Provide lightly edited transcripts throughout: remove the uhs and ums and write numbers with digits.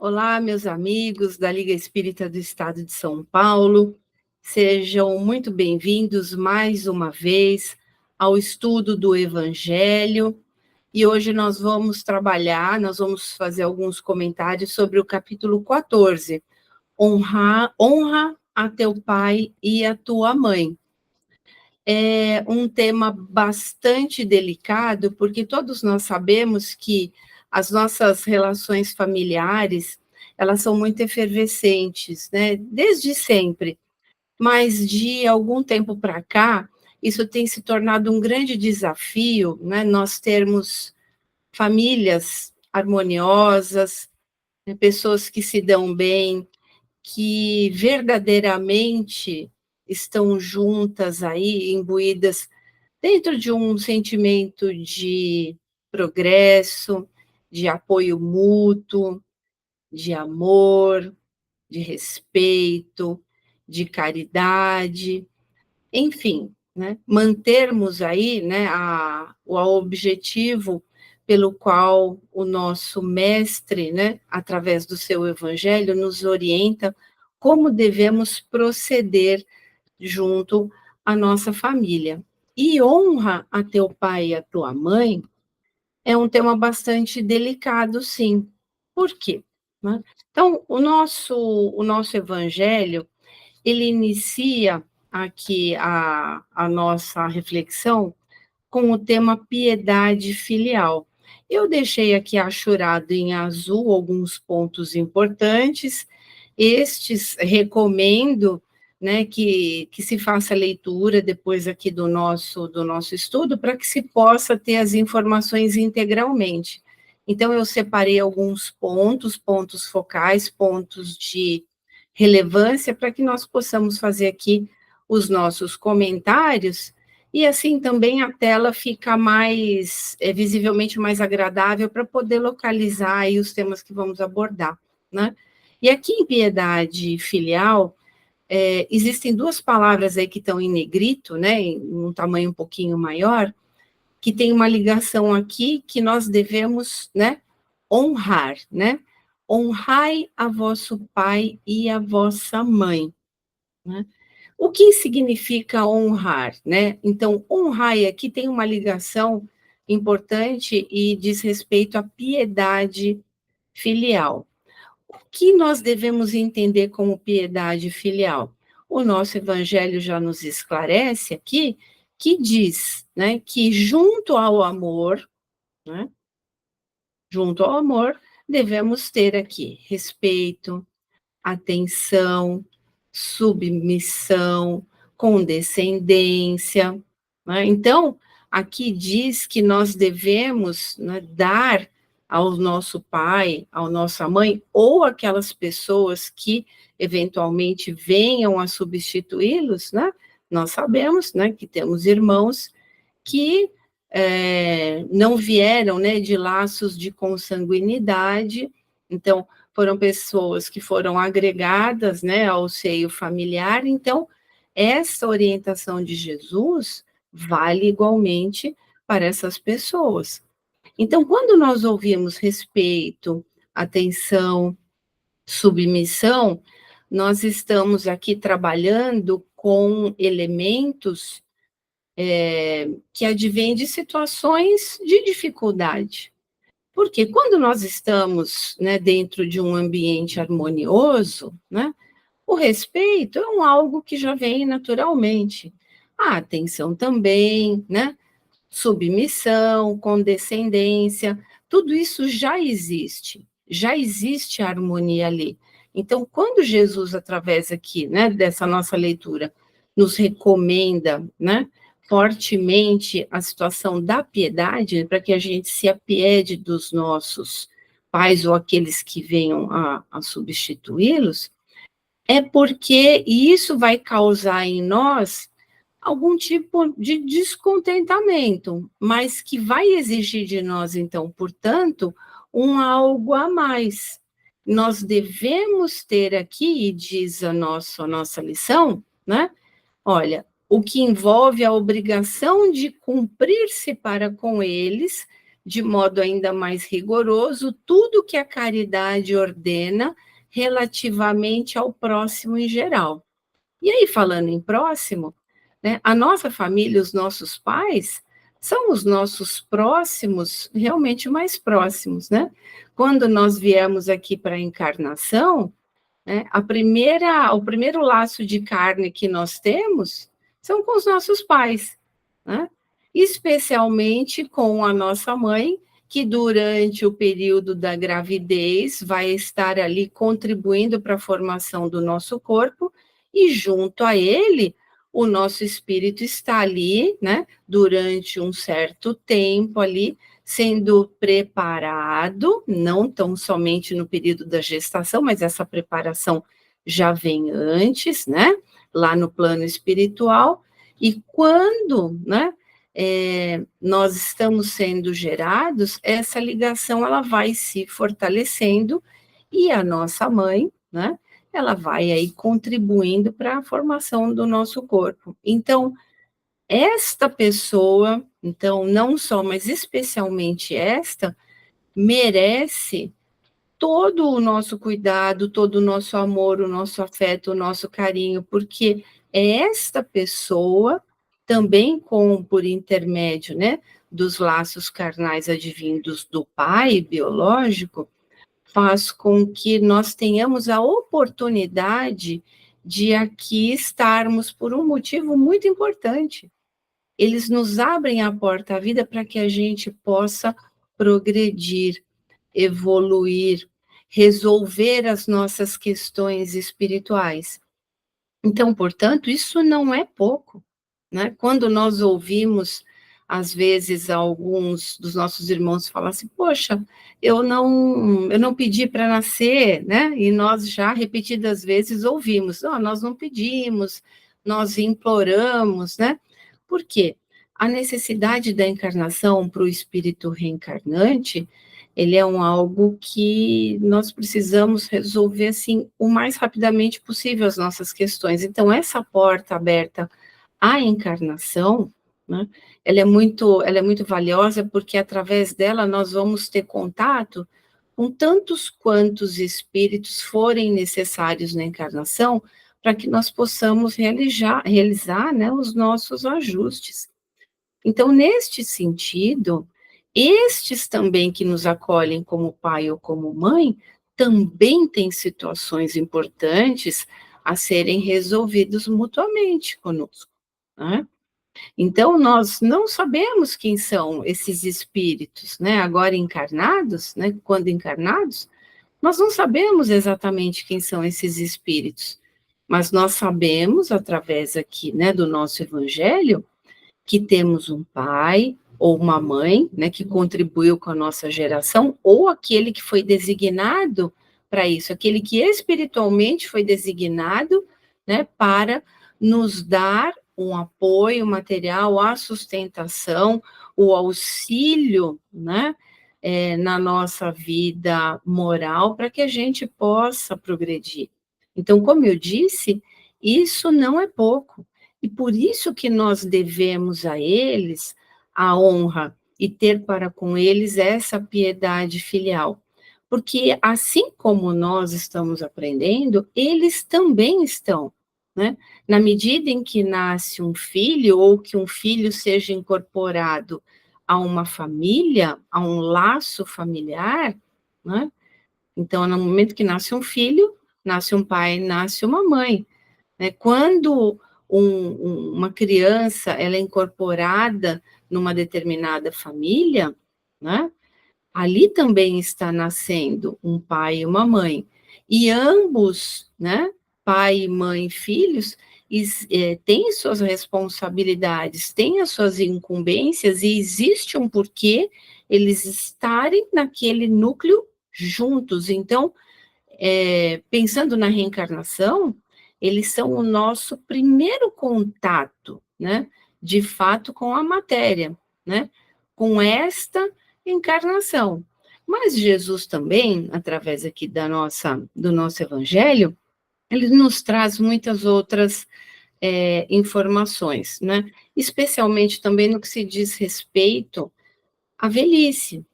Olá, meus amigos da Liga Espírita do Estado de São Paulo, sejam muito bem-vindos mais uma vez ao estudo do Evangelho. E hoje nós vamos fazer alguns comentários sobre o capítulo 14, honra a teu pai e a tua mãe. É um tema bastante delicado, porque todos nós sabemos que as nossas relações familiares, elas são muito efervescentes, né? Desde sempre. Mas de algum tempo para cá, isso tem se tornado um grande desafio, né? Nós termos famílias harmoniosas, né? Pessoas que se dão bem, que verdadeiramente estão juntas aí, imbuídas dentro de um sentimento de progresso, de apoio mútuo, de amor, de respeito, de caridade, enfim, né? Mantermos aí, né, o objetivo pelo qual o nosso mestre, né, através do seu evangelho, nos orienta como devemos proceder junto à nossa família. E honra a teu pai e a tua mãe é um tema bastante delicado, sim. Por quê? Né? Então, o nosso evangelho, ele inicia aqui a nossa reflexão com o tema piedade filial. Eu deixei aqui achurado em azul alguns pontos importantes. Estes recomendo, né, que se faça a leitura depois aqui do nosso estudo, para que se possa ter as informações integralmente. Então, eu separei alguns pontos focais, pontos de relevância, para que nós possamos fazer aqui os nossos comentários, e assim também a tela fica mais, visivelmente mais agradável para poder localizar aí os temas que vamos abordar, né? E aqui em piedade filial, existem duas palavras aí que estão em negrito, né, em um tamanho um pouquinho maior, que tem uma ligação aqui que nós devemos, né, honrar, né? Honrai a vosso pai e a vossa mãe, né? O que significa honrar, né? Então, honrar aqui tem uma ligação importante e diz respeito à piedade filial. O que nós devemos entender como piedade filial? O nosso evangelho já nos esclarece aqui, que diz, né, que né, junto ao amor, devemos ter aqui respeito, atenção, submissão, condescendência, né? Então, aqui diz que nós devemos, né, dar ao nosso pai, à nossa mãe, ou aquelas pessoas que eventualmente venham a substituí-los, né? Nós sabemos, né, que temos irmãos que não vieram, né, de laços de consanguinidade, então foram pessoas que foram agregadas, né, ao seio familiar. Então, essa orientação de Jesus vale igualmente para essas pessoas. Então, quando nós ouvimos respeito, atenção, submissão, nós estamos aqui trabalhando com elementos que advêm de situações de dificuldade. Porque quando nós estamos, né, dentro de um ambiente harmonioso, né, o respeito é algo que já vem naturalmente. A atenção também, né, submissão, condescendência, tudo isso já existe harmonia ali. Então, quando Jesus, através aqui, né, dessa nossa leitura, nos recomenda, né, fortemente a situação da piedade, para que a gente se apiede dos nossos pais ou aqueles que venham a substituí-los, é porque isso vai causar em nós algum tipo de descontentamento, mas que vai exigir de nós, então, portanto, um algo a mais. Nós devemos ter aqui, e diz a nossa lição, né? Olha, o que envolve a obrigação de cumprir-se para com eles, de modo ainda mais rigoroso, tudo que a caridade ordena relativamente ao próximo em geral. E aí, falando em próximo, né, a nossa família, os nossos pais, são os nossos próximos, realmente mais próximos, né? Quando nós viemos aqui para a encarnação, né, o primeiro laço de carne que nós temos são com os nossos pais, né? Especialmente com a nossa mãe, que durante o período da gravidez vai estar ali contribuindo para a formação do nosso corpo, e junto a ele, o nosso espírito está ali, né, durante um certo tempo ali, sendo preparado, não tão somente no período da gestação, mas essa preparação já vem antes, né, lá no plano espiritual, e quando, né, nós estamos sendo gerados, essa ligação ela vai se fortalecendo, e a nossa mãe, né, ela vai aí contribuindo para a formação do nosso corpo. Então, esta pessoa, então, não só, mas especialmente esta, merece todo o nosso cuidado, todo o nosso amor, o nosso afeto, o nosso carinho, porque é esta pessoa, também por intermédio, né, dos laços carnais advindos do pai biológico, faz com que nós tenhamos a oportunidade de aqui estarmos por um motivo muito importante. Eles nos abrem a porta à vida para que a gente possa progredir, evoluir, resolver as nossas questões espirituais. Então, portanto, isso não é pouco, né? Quando nós ouvimos, às vezes, alguns dos nossos irmãos falar assim, poxa, eu não pedi para nascer, né? E nós já repetidas vezes ouvimos, nós não pedimos, nós imploramos, né? Por quê? A necessidade da encarnação para o espírito reencarnante, ele é algo que nós precisamos resolver, assim, o mais rapidamente possível as nossas questões. Então, essa porta aberta à encarnação, né, ela é muito valiosa, porque através dela nós vamos ter contato com tantos quantos espíritos forem necessários na encarnação, para que nós possamos realizar, né, os nossos ajustes. Então, neste sentido, estes também que nos acolhem como pai ou como mãe, também têm situações importantes a serem resolvidos mutuamente conosco, né? Então, nós não sabemos quem são esses espíritos, né? Agora encarnados, né? Quando encarnados, nós não sabemos exatamente quem são esses espíritos, mas nós sabemos, através aqui, né, do nosso evangelho, que temos um pai ou uma mãe, né, que contribuiu com a nossa geração, ou aquele que foi designado para isso, aquele que espiritualmente foi designado, né, para nos dar um apoio material, a sustentação, o auxílio, né, na nossa vida moral, para que a gente possa progredir. Então, como eu disse, isso não é pouco. E por isso que nós devemos a eles a honra e ter para com eles essa piedade filial. Porque assim como nós estamos aprendendo, eles também estão, né? Na medida em que nasce um filho, ou que um filho seja incorporado a uma família, a um laço familiar, né? Então, no momento que nasce um pai, nasce uma mãe, né? Quando uma criança ela é incorporada numa determinada família, né? Ali também está nascendo um pai e uma mãe. E ambos, né? Pai, mãe, filhos, têm suas responsabilidades, têm as suas incumbências, e existe um porquê eles estarem naquele núcleo juntos. Então, pensando na reencarnação, eles são o nosso primeiro contato, né, de fato, com a matéria, né, com esta encarnação. Mas Jesus também, através aqui do nosso evangelho, ele nos traz muitas outras informações, né, especialmente também no que se diz respeito a velhice.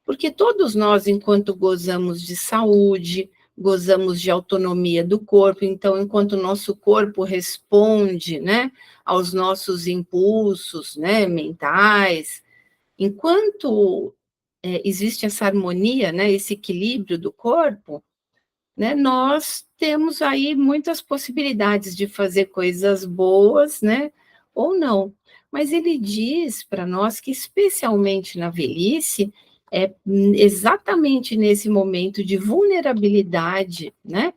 Porque todos nós, enquanto gozamos de saúde, gozamos de autonomia do corpo, então, enquanto o nosso corpo responde, né, aos nossos impulsos, né, mentais, enquanto existe essa harmonia, né, esse equilíbrio do corpo, né, nós temos aí muitas possibilidades de fazer coisas boas, né, ou não. Mas ele diz para nós que, especialmente na velhice, é exatamente nesse momento de vulnerabilidade, né,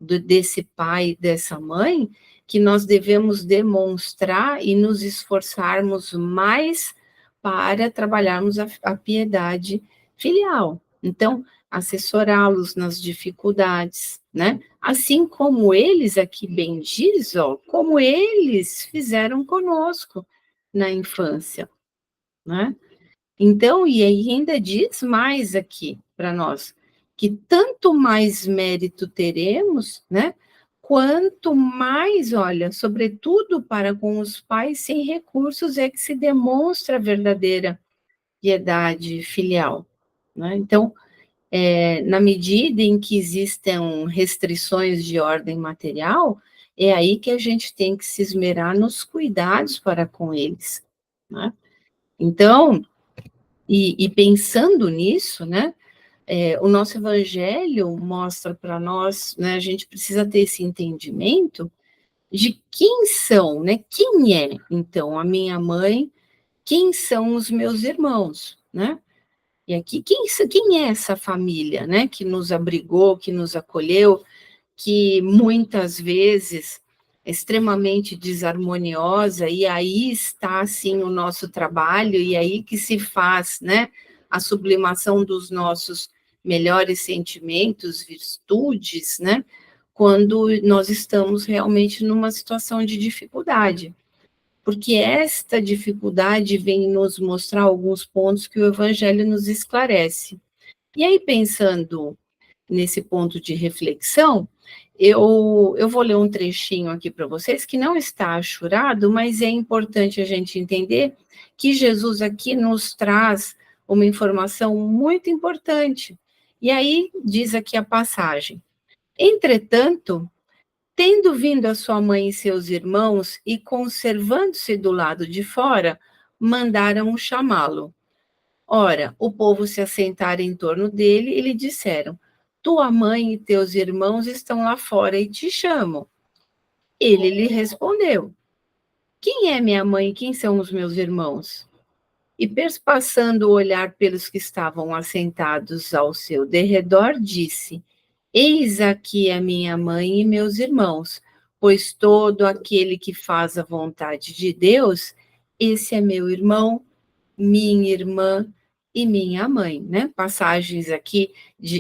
desse pai e dessa mãe, que nós devemos demonstrar e nos esforçarmos mais para trabalharmos a piedade filial. Então, assessorá-los nas dificuldades, né? Assim como eles, aqui bem diz, ó, como eles fizeram conosco na infância, né? Então, e aí ainda diz mais aqui para nós, que tanto mais mérito teremos, né? Quanto mais, olha, sobretudo para com os pais sem recursos, é que se demonstra a verdadeira piedade filial, né? Então, na medida em que existam restrições de ordem material, é aí que a gente tem que se esmerar nos cuidados para com eles, né? Então, e pensando nisso, né, o nosso evangelho mostra para nós, né, a gente precisa ter esse entendimento de quem são, né, quem é, então, a minha mãe, quem são os meus irmãos, né? E aqui, quem é essa família, né, que nos abrigou, que nos acolheu, que muitas vezes é extremamente desarmoniosa, e aí está, assim, o nosso trabalho, e aí que se faz, né, a sublimação dos nossos melhores sentimentos, virtudes, né, quando nós estamos realmente numa situação de dificuldade. Porque esta dificuldade vem nos mostrar alguns pontos que o Evangelho nos esclarece. E aí, pensando nesse ponto de reflexão, eu vou ler um trechinho aqui para vocês, que não está achurado, mas é importante a gente entender que Jesus aqui nos traz uma informação muito importante. E aí, diz aqui a passagem: entretanto, tendo vindo a sua mãe e seus irmãos, e conservando-se do lado de fora, mandaram chamá-lo. Ora, o povo se assentara em torno dele e lhe disseram: tua mãe e teus irmãos estão lá fora e te chamam. Ele lhe respondeu: quem é minha mãe e quem são os meus irmãos? E perspassando o olhar pelos que estavam assentados ao seu derredor, disse: eis aqui a minha mãe e meus irmãos, pois todo aquele que faz a vontade de Deus, esse é meu irmão, minha irmã e minha mãe, né? Passagens aqui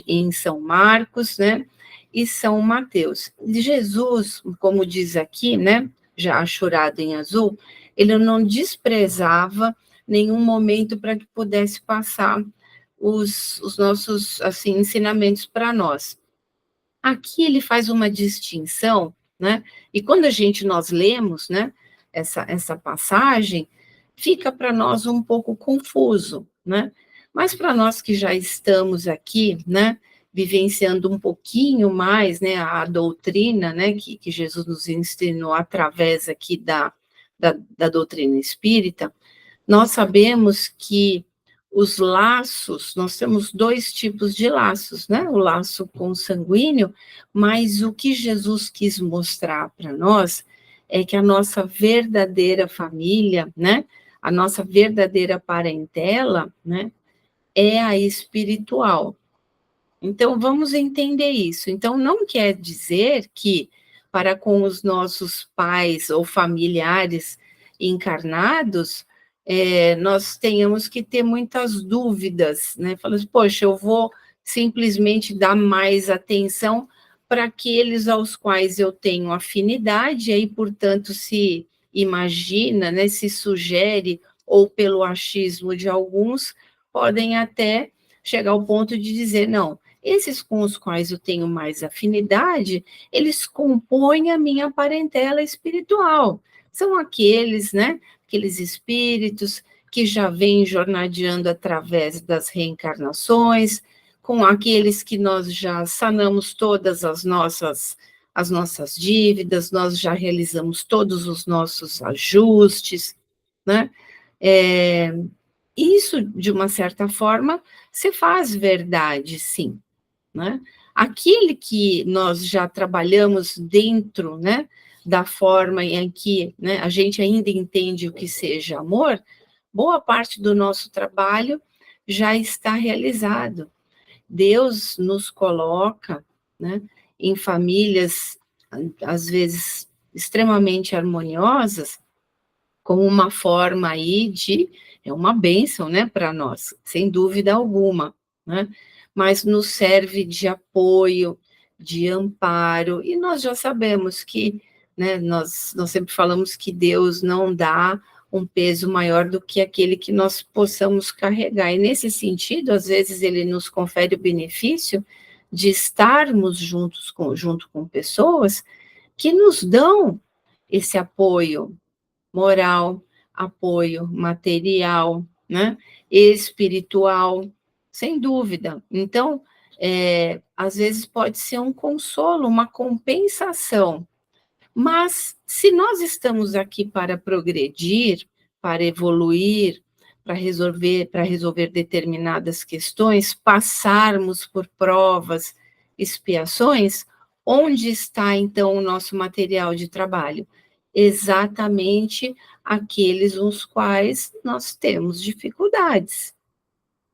em São Marcos, né? E São Mateus. Jesus, como diz aqui, né? Já achurado em azul, ele não desprezava nenhum momento para que pudesse passar os nossos, assim, ensinamentos para nós. Aqui ele faz uma distinção, né? E quando nós lemos, né, essa passagem, fica para nós um pouco confuso, né? Mas para nós que já estamos aqui, né, vivenciando um pouquinho mais, né, a doutrina, né, que Jesus nos ensinou através aqui da doutrina espírita, nós sabemos que os laços, nós temos dois tipos de laços, né? O laço consanguíneo, mas o que Jesus quis mostrar para nós é que a nossa verdadeira família, né? A nossa verdadeira parentela, né? É a espiritual. Então, vamos entender isso. Então, não quer dizer que para com os nossos pais ou familiares encarnados, nós tenhamos que ter muitas dúvidas, né? Falando assim, poxa, eu vou simplesmente dar mais atenção para aqueles aos quais eu tenho afinidade, e aí, portanto, se imagina, né, se sugere, ou pelo achismo de alguns, podem até chegar ao ponto de dizer, não, esses com os quais eu tenho mais afinidade, eles compõem a minha parentela espiritual. São aqueles, né, aqueles espíritos que já vem jornadeando através das reencarnações, com aqueles que nós já sanamos todas as nossas dívidas, nós já realizamos todos os nossos ajustes, né? Isso, de uma certa forma, se faz verdade, sim, né? Aquele que nós já trabalhamos dentro, né, da forma em que, né, a gente ainda entende o que seja amor, boa parte do nosso trabalho já está realizado. Deus nos coloca, né, em famílias, às vezes, extremamente harmoniosas, como uma forma aí é uma bênção, né, para nós, sem dúvida alguma, né, mas nos serve de apoio, de amparo, e nós já sabemos que, né, nós sempre falamos que Deus não dá um peso maior do que aquele que nós possamos carregar, e nesse sentido, às vezes ele nos confere o benefício de estarmos junto com pessoas que nos dão esse apoio moral, apoio material, né, espiritual, sem dúvida. Então, às vezes pode ser um consolo, uma compensação, mas se nós estamos aqui para progredir, para evoluir, para resolver determinadas questões, passarmos por provas, expiações, onde está então o nosso material de trabalho? Exatamente aqueles os quais nós temos dificuldades,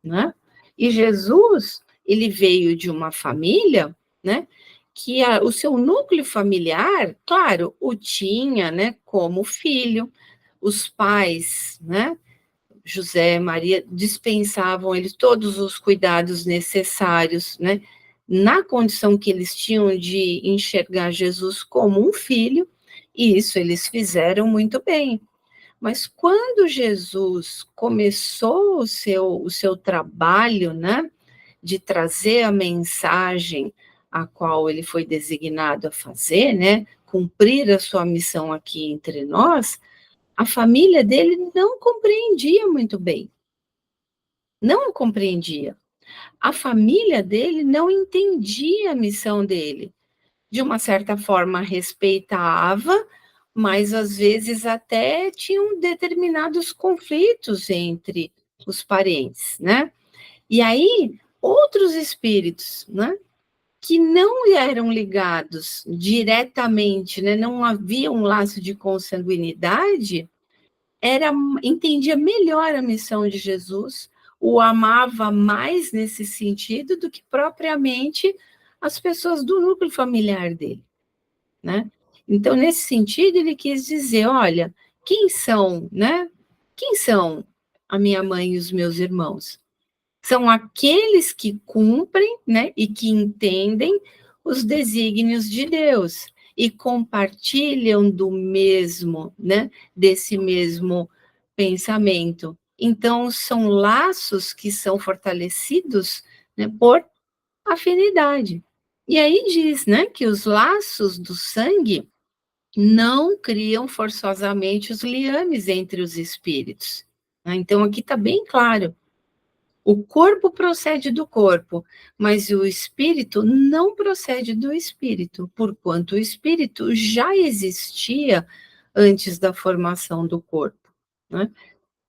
né? E Jesus, ele veio de uma família, né, que o seu núcleo familiar, claro, o tinha, né, como filho, os pais, né, José e Maria, dispensavam eles todos os cuidados necessários, né, na condição que eles tinham de enxergar Jesus como um filho, e isso eles fizeram muito bem. Mas quando Jesus começou o seu trabalho, né, de trazer a mensagem a qual ele foi designado a fazer, né, cumprir a sua missão aqui entre nós, a família dele não compreendia muito bem, não compreendia. A família dele não entendia a missão dele. De uma certa forma, respeitava, mas às vezes até tinham determinados conflitos entre os parentes, né? E aí, outros espíritos, né, que não eram ligados diretamente, né, não havia um laço de consanguinidade, entendia melhor a missão de Jesus, o amava mais nesse sentido do que propriamente as pessoas do núcleo familiar dele, né? Então, nesse sentido, ele quis dizer, olha, quem são, né? Quem são a minha mãe e os meus irmãos? São aqueles que cumprem, né, e que entendem os desígnios de Deus e compartilham do mesmo, né, desse mesmo pensamento. Então, são laços que são fortalecidos, né, por afinidade. E aí diz, né, que os laços do sangue não criam forçosamente os liames entre os espíritos. Então, aqui está bem claro. O corpo procede do corpo, mas o espírito não procede do espírito, porquanto o espírito já existia antes da formação do corpo, né?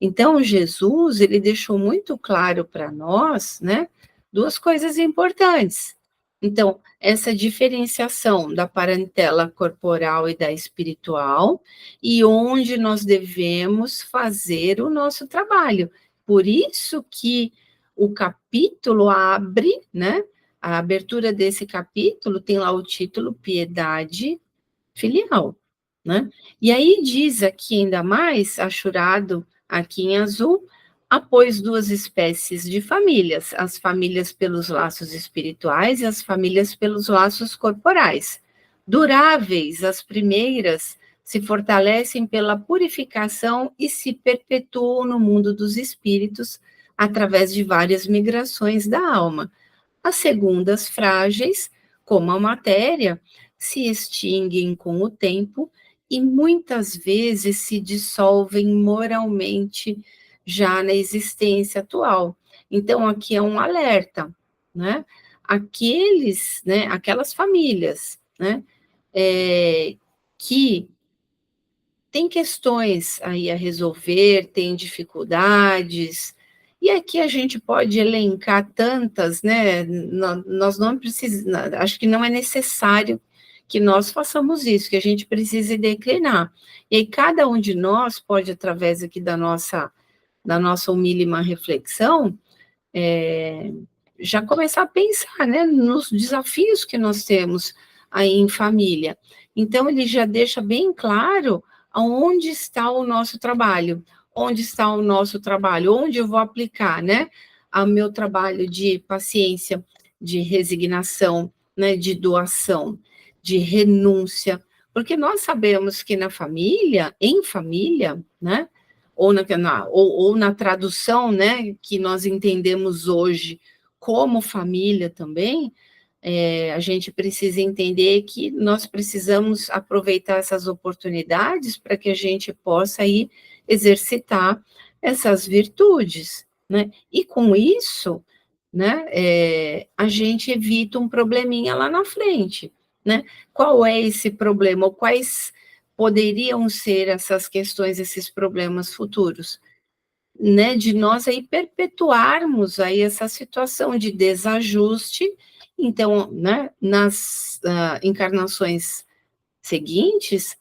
Então, Jesus, ele deixou muito claro para nós, né, duas coisas importantes. Então, essa diferenciação da parentela corporal e da espiritual, e onde nós devemos fazer o nosso trabalho. Por isso que o capítulo abre, né, a abertura desse capítulo tem lá o título Piedade Filial, né? E aí diz aqui ainda mais, achurado aqui em azul, após duas espécies de famílias, as famílias pelos laços espirituais e as famílias pelos laços corporais. Duráveis, as primeiras se fortalecem pela purificação e se perpetuam no mundo dos espíritos através de várias migrações da alma. As segundas, frágeis, como a matéria, se extinguem com o tempo e muitas vezes se dissolvem moralmente já na existência atual. Então, aqui é um alerta, né? Aquelas famílias, né, que têm questões aí a resolver, têm dificuldades, e aqui a gente pode elencar tantas, né? Nós não precisamos, acho que não é necessário que nós façamos isso, que a gente precise declinar. E aí cada um de nós pode, através aqui da nossa humílima reflexão, já começar a pensar, né, nos desafios que nós temos aí em família. Então, ele já deixa bem claro aonde está o nosso trabalho, onde está o nosso trabalho, onde eu vou aplicar, né, o meu trabalho de paciência, de resignação, né, de doação, de renúncia, porque nós sabemos que na família, em família, né, ou na tradução, né, que nós entendemos hoje como família também, a gente precisa entender que nós precisamos aproveitar essas oportunidades para que a gente possa aí exercitar essas virtudes, né? E com isso, né, a gente evita um probleminha lá na frente, né? Qual é esse problema? Ou quais poderiam ser essas questões, esses problemas futuros? Né, de nós aí perpetuarmos aí essa situação de desajuste. Então, né, nas encarnações seguintes,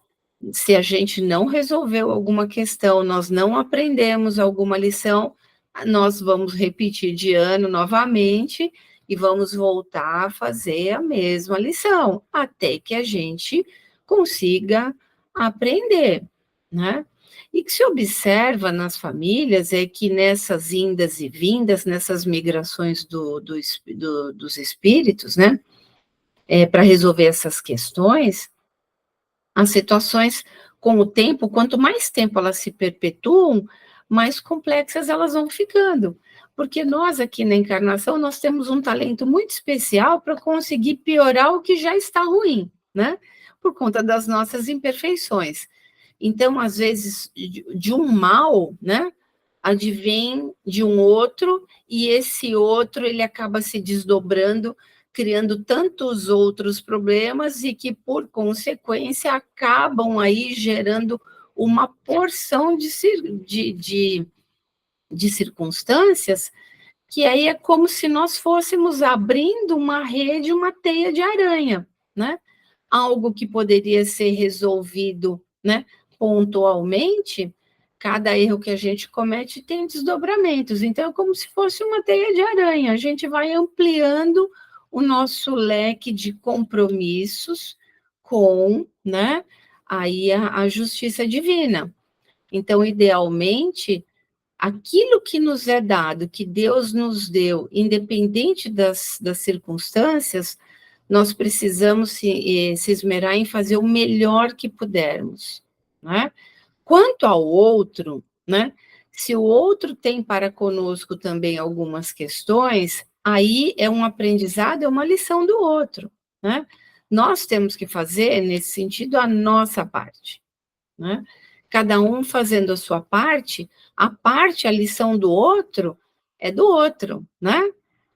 se a gente não resolveu alguma questão, nós não aprendemos alguma lição, nós vamos repetir de ano novamente e vamos voltar a fazer a mesma lição, até que a gente consiga aprender, né? E que se observa nas famílias é que nessas indas e vindas, nessas migrações dos espíritos, né, para resolver essas questões, as situações, com o tempo, quanto mais tempo elas se perpetuam, mais complexas elas vão ficando. Porque nós aqui na encarnação, nós temos um talento muito especial para conseguir piorar o que já está ruim, né? Por conta das nossas imperfeições. Então, às vezes, de um mal, né, advém de um outro, e esse outro, ele acaba se desdobrando, criando tantos outros problemas, e que, por consequência, acabam aí gerando uma porção de circunstâncias, que aí é como se nós fôssemos abrindo uma rede, uma teia de aranha, né? Algo que poderia ser resolvido, né, pontualmente, cada erro que a gente comete tem desdobramentos. Então, é como se fosse uma teia de aranha. A gente vai ampliando o nosso leque de compromissos com, né, aí a justiça divina. Então, idealmente, aquilo que nos é dado, que Deus nos deu, independente das circunstâncias, nós precisamos se esmerar em fazer o melhor que pudermos, né? Quanto ao outro, né? Se o outro tem para conosco também algumas questões, aí é um aprendizado, é uma lição do outro, né? Nós temos que fazer, nesse sentido, a nossa parte, né? Cada um fazendo a sua parte, a lição do outro, é do outro, né?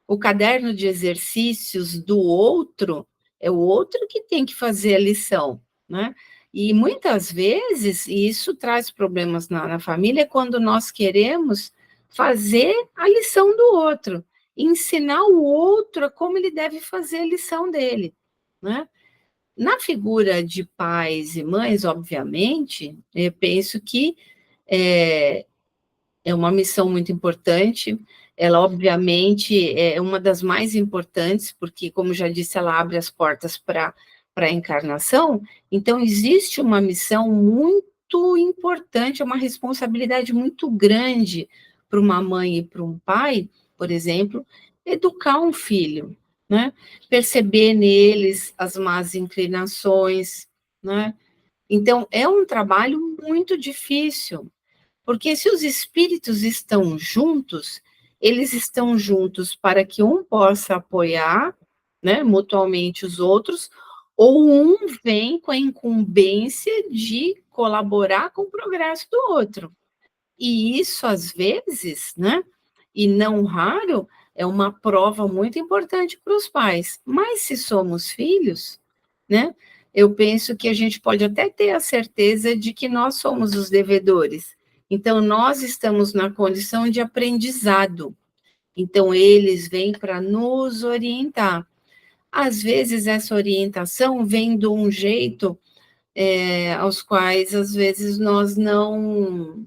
O caderno de exercícios do outro, é o outro que tem que fazer a lição, né? E muitas vezes, e isso traz problemas na família, quando nós queremos fazer a lição do outro, ensinar o outro a como ele deve fazer a lição dele, né? Na figura de pais e mães, obviamente, eu penso que é, é uma missão muito importante. Ela, obviamente, é uma das mais importantes, porque, como já disse, ela abre as portas para a encarnação. Então, existe uma missão muito importante, uma responsabilidade muito grande para uma mãe e para um pai, por exemplo, educar um filho, né? Perceber neles as más inclinações, né? Então, é um trabalho muito difícil, porque se os espíritos estão juntos, eles estão juntos para que um possa apoiar, né, mutuamente os outros, ou um vem com a incumbência de colaborar com o progresso do outro. E isso, às vezes, né, e não raro, é uma prova muito importante para os pais. Mas se somos filhos, né, eu penso que a gente pode até ter a certeza de que nós somos os devedores. Então, nós estamos na condição de aprendizado. Então, eles vêm para nos orientar. Às vezes, essa orientação vem de um jeito aos quais, às vezes, nós não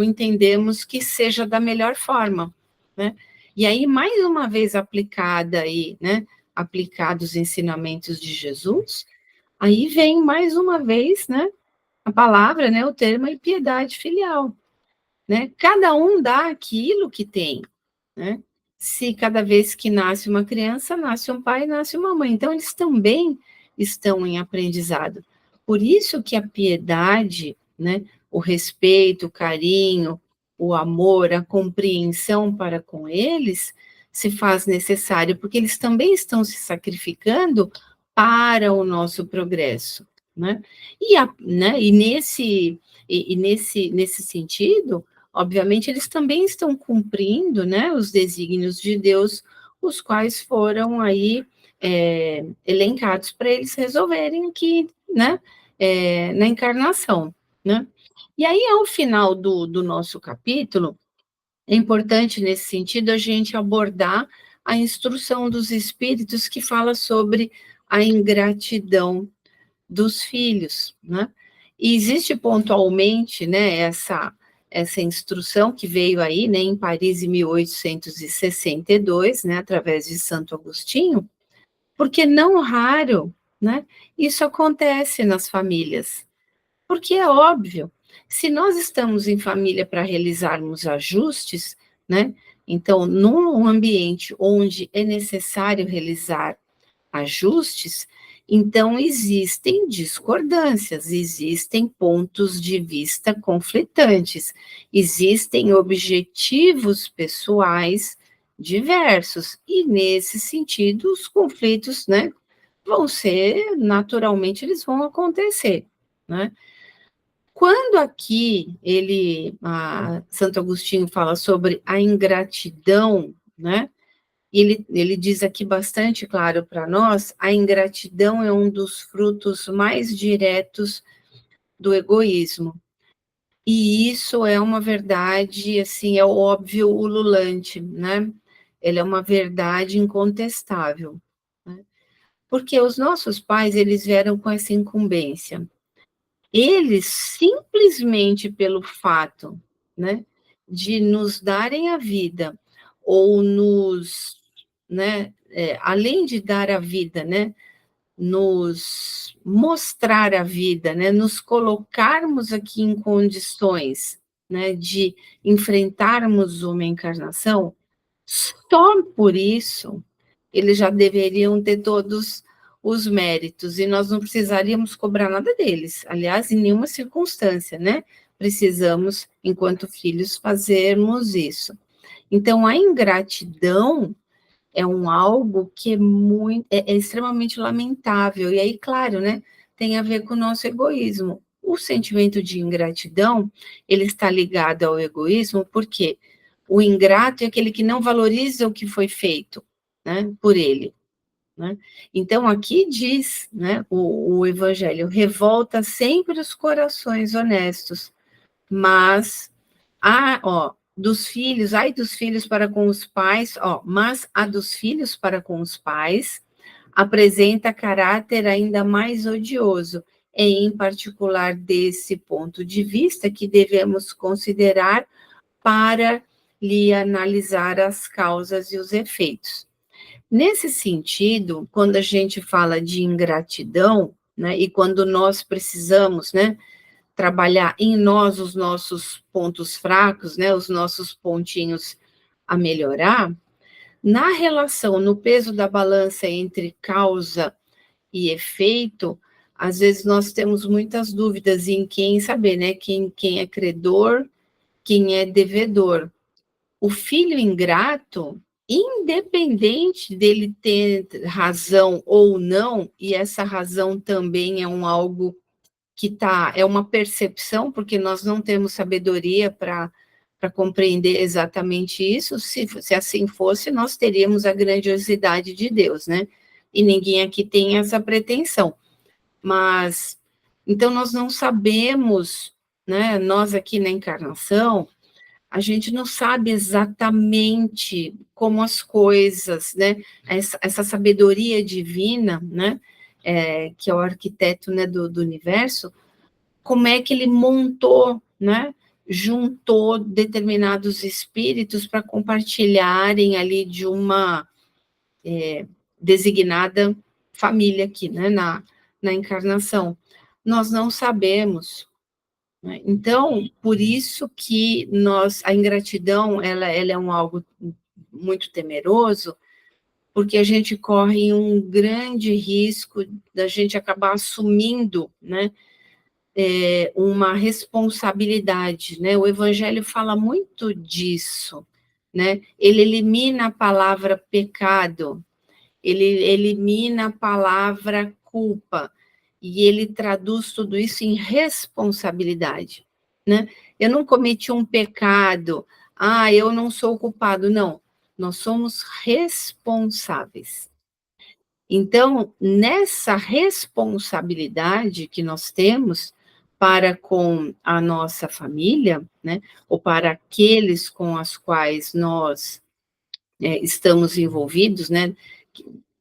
entendemos que seja da melhor forma, né? E aí, mais uma vez aplicada aí, né? Aplicados os ensinamentos de Jesus, aí vem mais uma vez, né? A palavra, né? O termo é piedade filial, né? Cada um dá aquilo que tem, né? Se cada vez que nasce uma criança, nasce um pai, nasce uma mãe. Então, eles também estão em aprendizado. Por isso que a piedade, né, o respeito, o carinho, o amor, a compreensão para com eles se faz necessário, porque eles também estão se sacrificando para o nosso progresso, né? Nesse sentido, obviamente, eles também estão cumprindo, né, os desígnios de Deus, os quais foram aí elencados para eles resolverem aqui, né, na encarnação, né? E aí, ao final do nosso capítulo, é importante, nesse sentido, a gente abordar a instrução dos espíritos que fala sobre a ingratidão dos filhos, né? E existe pontualmente, né, essa instrução que veio aí, né, em Paris em 1862, né, através de Santo Agostinho, porque não raro, né, isso acontece nas famílias, porque é óbvio, se nós estamos em família para realizarmos ajustes, né, então, num ambiente onde é necessário realizar ajustes, então existem discordâncias, existem pontos de vista conflitantes, existem objetivos pessoais diversos, e nesse sentido os conflitos, né, vão ser, naturalmente, eles vão acontecer, né? Quando aqui Santo Agostinho fala sobre a ingratidão, né, ele diz aqui bastante claro para nós, a ingratidão é um dos frutos mais diretos do egoísmo. E isso é uma verdade, assim, é óbvio, ululante, né? Ele é uma verdade incontestável, né? Porque os nossos pais, eles vieram com essa incumbência. Eles, simplesmente pelo fato, né, de nos darem a vida, ou né, além de dar a vida, né, nos mostrar a vida, né, nos colocarmos aqui em condições, né, de enfrentarmos uma encarnação, só por isso eles já deveriam ter todos os méritos e nós não precisaríamos cobrar nada deles. Aliás, em nenhuma circunstância, né? Precisamos, enquanto filhos, fazermos isso. Então, a ingratidão é algo que é extremamente lamentável. E aí, claro, né? Tem a ver com o nosso egoísmo. O sentimento de ingratidão, ele está ligado ao egoísmo, porque o ingrato é aquele que não valoriza o que foi feito, né, por ele, né? Então, aqui diz, né, o Evangelho, revolta sempre os corações honestos, mas, dos filhos, ai dos filhos para com os pais, mas a dos filhos para com os pais apresenta caráter ainda mais odioso, em particular desse ponto de vista que devemos considerar para lhe analisar as causas e os efeitos. Nesse sentido, quando a gente fala de ingratidão, né, e quando nós precisamos, né, trabalhar em nós os nossos pontos fracos, né, os nossos pontinhos a melhorar, na relação, no peso da balança entre causa e efeito, às vezes nós temos muitas dúvidas em quem saber, né, quem é credor, quem é devedor. O filho ingrato, independente dele ter razão ou não, e essa razão também é algo que é uma percepção, porque nós não temos sabedoria para para compreender exatamente isso. Se assim fosse, nós teríamos a grandiosidade de Deus, né? E ninguém aqui tem essa pretensão. Mas, então, nós não sabemos, né? Nós aqui na encarnação, a gente não sabe exatamente como as coisas, né? Essa sabedoria divina, né? Que é o arquiteto, né, do universo, como é que ele montou, né? Juntou determinados espíritos para compartilharem ali de uma designada família aqui, né? Na encarnação. Nós não sabemos. Então, por isso que a ingratidão, ela é algo muito temeroso, porque a gente corre um grande risco da gente acabar assumindo, né, uma responsabilidade, né? O Evangelho fala muito disso, né? Ele elimina a palavra pecado, ele elimina a palavra culpa, e ele traduz tudo isso em responsabilidade, né? Eu não cometi um pecado, eu não sou culpado, não. Nós somos responsáveis. Então, nessa responsabilidade que nós temos para com a nossa família, né, ou para aqueles com os quais nós estamos envolvidos, né,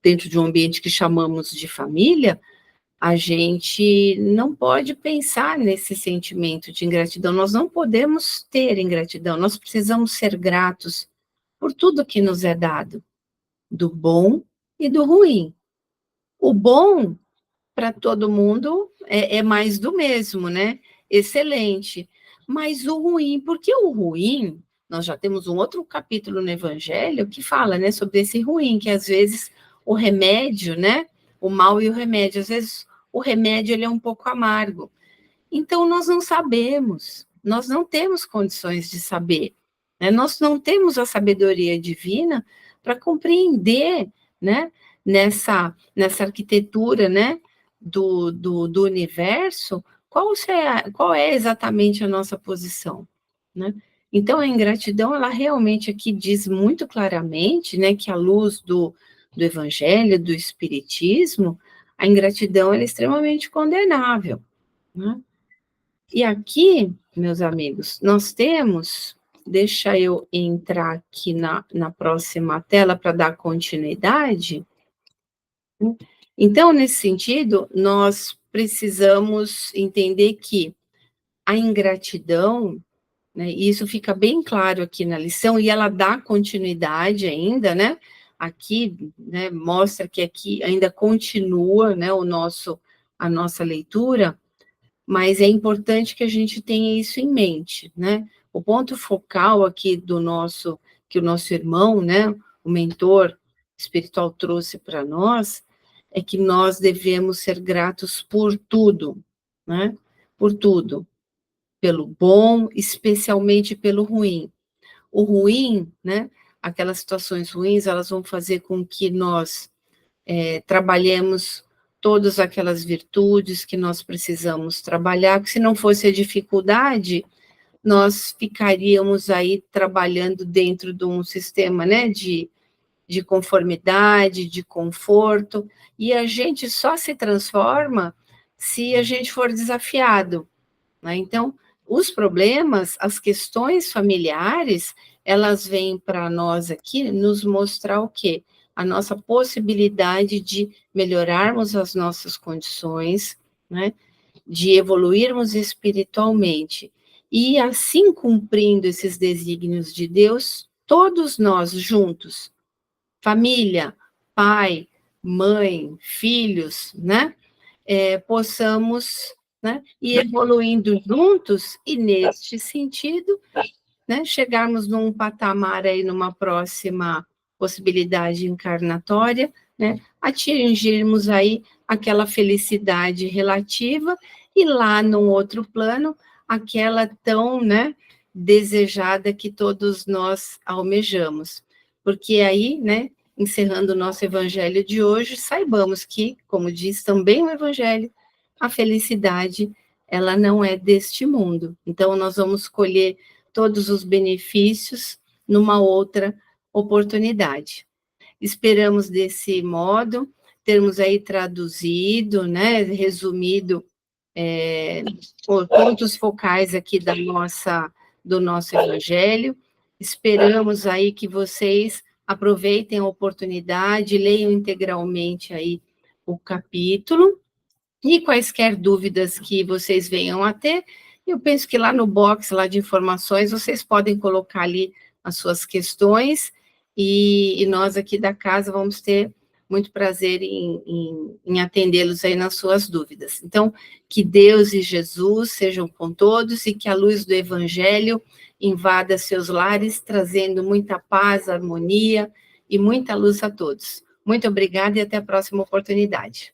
dentro de um ambiente que chamamos de família, a gente não pode pensar nesse sentimento de ingratidão, nós não podemos ter ingratidão, nós precisamos ser gratos por tudo que nos é dado, do bom e do ruim. O bom, para todo mundo, é mais do mesmo, né? Excelente. Mas o ruim, porque o ruim, nós já temos um outro capítulo no Evangelho que fala, né, sobre esse ruim, que às vezes o remédio, né, o mal e o remédio, às vezes o remédio ele é um pouco amargo. Então, nós não sabemos, nós não temos condições de saber, né? Nós não temos a sabedoria divina para compreender, né, nessa arquitetura, né, do universo, qual é exatamente a nossa posição, né? Então, a ingratidão, ela realmente aqui diz muito claramente, né, que à luz do Evangelho, do Espiritismo, a ingratidão ela é extremamente condenável, né? E aqui, meus amigos, nós temos, deixa eu entrar aqui na próxima tela para dar continuidade. Então, nesse sentido, nós precisamos entender que a ingratidão, né, e isso fica bem claro aqui na lição, e ela dá continuidade ainda, né? Aqui, né, mostra que aqui ainda continua, né, a nossa leitura, mas é importante que a gente tenha isso em mente, né? O ponto focal aqui que o nosso irmão, né, o mentor espiritual trouxe para nós, é que nós devemos ser gratos por tudo, né? Por tudo, pelo bom, especialmente pelo ruim. O ruim, né? Aquelas situações ruins, elas vão fazer com que nós trabalhemos todas aquelas virtudes que nós precisamos trabalhar, porque se não fosse a dificuldade, nós ficaríamos aí trabalhando dentro de um sistema, né, de conformidade, de conforto, e a gente só se transforma se a gente for desafiado, né? Então, os problemas, as questões familiares, elas vêm para nós aqui nos mostrar o quê? A nossa possibilidade de melhorarmos as nossas condições, né? De evoluirmos espiritualmente. E assim, cumprindo esses desígnios de Deus, todos nós juntos, família, pai, mãe, filhos, né? Possamos, né, ir evoluindo juntos e, neste sentido, né, chegarmos num patamar aí, numa próxima possibilidade encarnatória, né, atingirmos aí aquela felicidade relativa e lá num outro plano, aquela tão, né, desejada que todos nós almejamos. Porque aí, né, encerrando o nosso evangelho de hoje, saibamos que, como diz também o evangelho, a felicidade, ela não é deste mundo. Então, nós vamos colher todos os benefícios numa outra oportunidade. Esperamos, desse modo, termos aí traduzido, né, resumido pontos focais aqui do nosso Evangelho. Esperamos aí que vocês aproveitem a oportunidade, leiam integralmente aí o capítulo, e quaisquer dúvidas que vocês venham a ter, eu penso que lá no box lá de informações, vocês podem colocar ali as suas questões, e nós aqui da casa vamos ter muito prazer em atendê-los aí nas suas dúvidas. Então, que Deus e Jesus sejam com todos, e que a luz do Evangelho invada seus lares, trazendo muita paz, harmonia e muita luz a todos. Muito obrigada e até a próxima oportunidade.